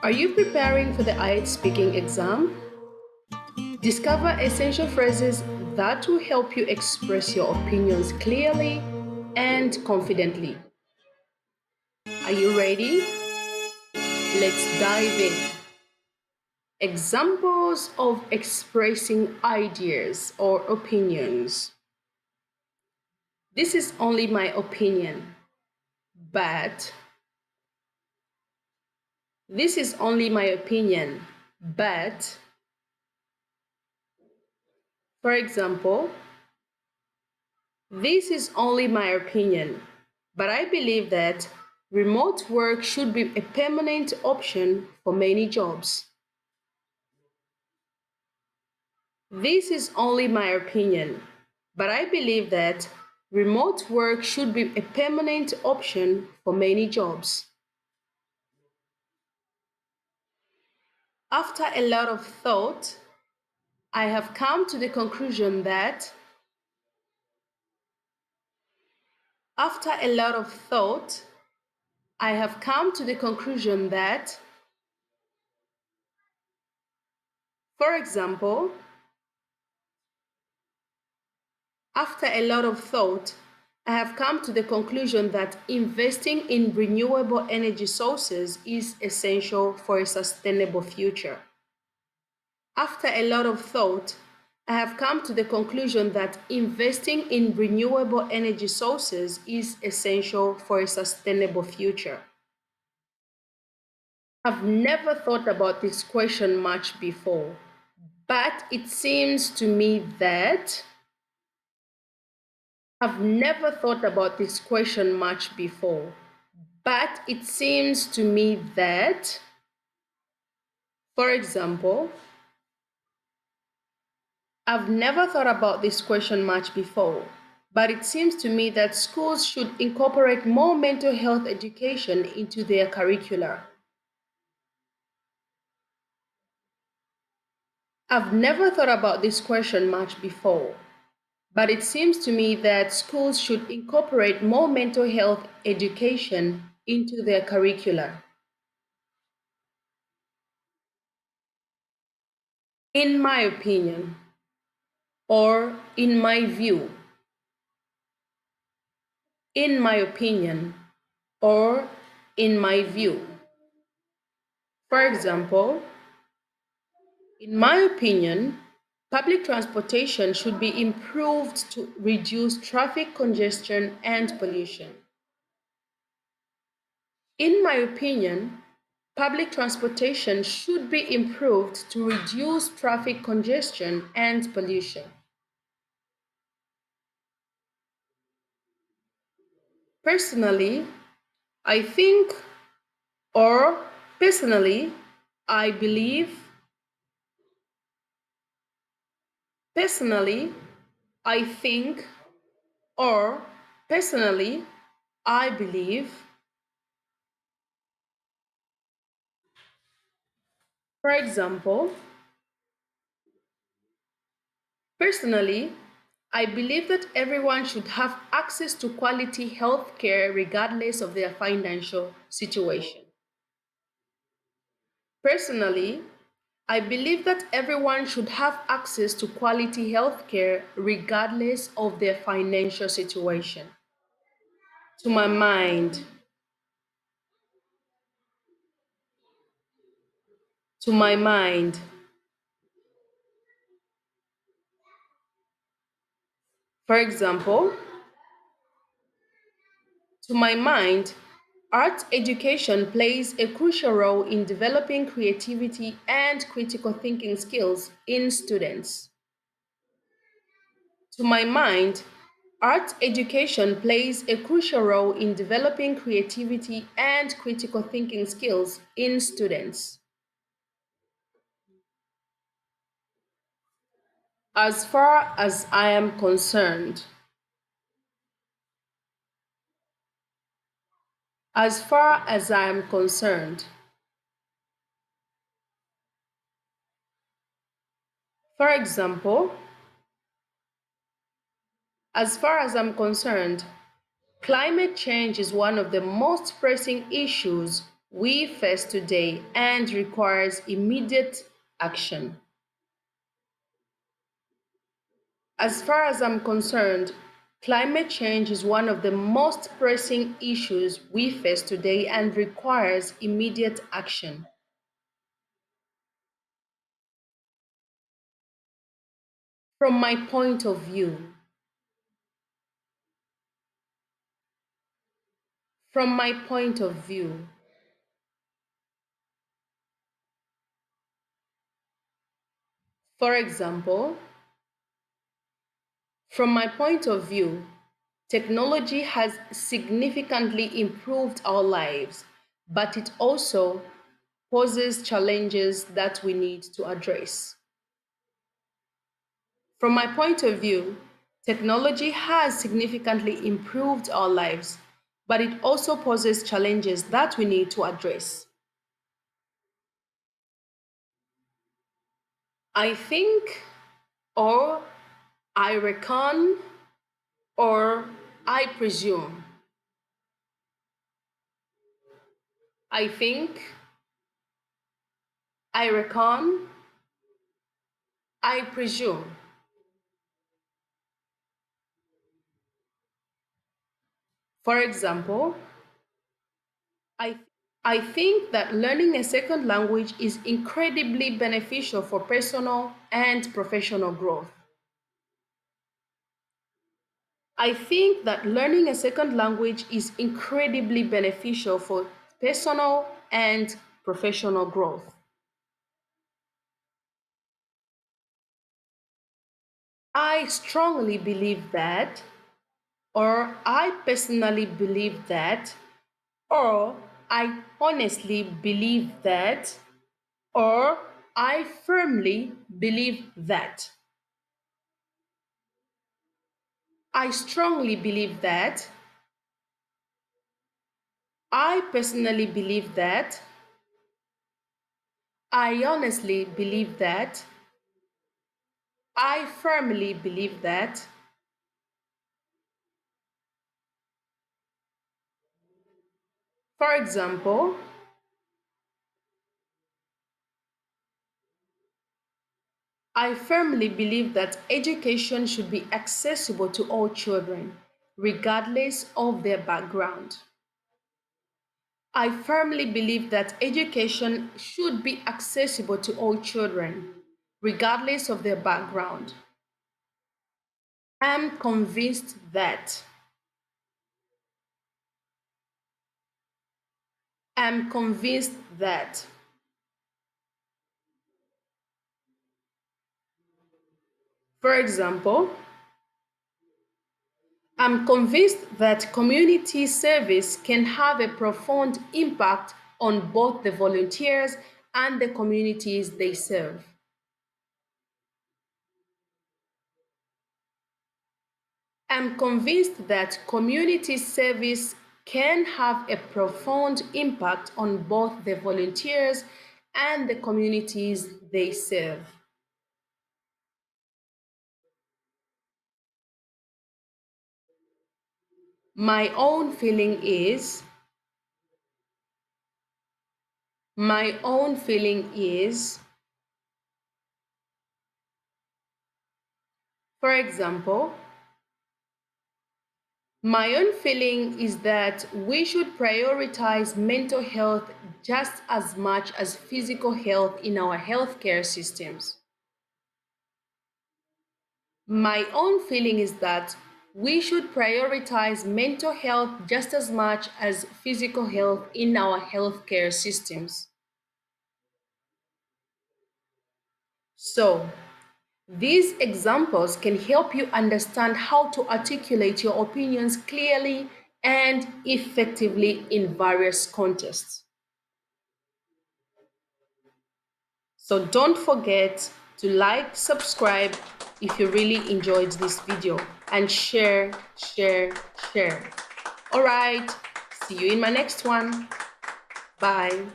Are you preparing for the IELTS speaking exam? Discover essential phrases that will help you express your opinions clearly and confidently. Are you ready? Let's dive in. Examples of expressing ideas or opinions. This is only my opinion, but this is only my opinion, but for example, this is only my opinion, but I believe that remote work should be a permanent option for many jobs. This is only my opinion, but I believe that remote work should be a permanent option for many jobs. After a lot of thought, I have come to the conclusion that After a lot of thought, I have come to the conclusion that, for example, after a lot of thought, I have come to the conclusion that investing in renewable energy sources is essential for a sustainable future. After a lot of thought, I have come to the conclusion that investing in renewable energy sources is essential for a sustainable future. I've never thought about this question much before, but it seems to me that I've never thought about this question much before, but it seems to me that, for example, I've never thought about this question much before, but it seems to me that schools should incorporate more mental health education into their curricula. I've never thought about this question much before, but it seems to me that schools should incorporate more mental health education into their curricula. In my opinion, or in my view. In my opinion, or in my view. For example, in my opinion, public transportation should be improved to reduce traffic congestion and pollution. In my opinion, public transportation should be improved to reduce traffic congestion and pollution. Personally, I think, or personally, I believe. Personally, I think, or personally, I believe. For example, personally, I believe that everyone should have access to quality health care regardless of their financial situation. Personally, I believe that everyone should have access to quality health care regardless of their financial situation. To my mind, to my mind. For example, to my mind, art education plays a crucial role in developing creativity and critical thinking skills in students. To my mind, art education plays a crucial role in developing creativity and critical thinking skills in students. As far as I am concerned, as far as I am concerned, for example, as far as I'm concerned, climate change is one of the most pressing issues we face today and requires immediate action. As far as I'm concerned, climate change is one of the most pressing issues we face today and requires immediate action. From my point of view, from my point of view, for example, from my point of view, technology has significantly improved our lives, but it also poses challenges that we need to address. From my point of view, technology has significantly improved our lives, but it also poses challenges that we need to address. I think, or I reckon, or I presume. I think, I reckon, I presume. For example, I, I think that learning a second language is incredibly beneficial for personal and professional growth. I think that learning a second language is incredibly beneficial for personal and professional growth. I strongly believe that, or I personally believe that, or I honestly believe that, or I firmly believe that. I strongly believe that, I personally believe that, I honestly believe that, I firmly believe that. For example, I firmly believe that education should be accessible to all children, regardless of their background. I firmly believe that education should be accessible to all children, regardless of their background. I'm convinced that. I'm convinced that. For example, I'm convinced that community service can have a profound impact on both the volunteers and the communities they serve. I'm convinced that community service can have a profound impact on both the volunteers and the communities they serve. My own feeling is, my own feeling is, for example, my own feeling is that we should prioritize mental health just as much as physical health in our healthcare systems. My own feeling is that we should prioritize mental health just as much as physical health in our healthcare systems. So, these examples can help you understand how to articulate your opinions clearly and effectively in various contexts. So don't forget to like, subscribe if you really enjoyed this video, and share, share, share. All right, see you in my next one. Bye.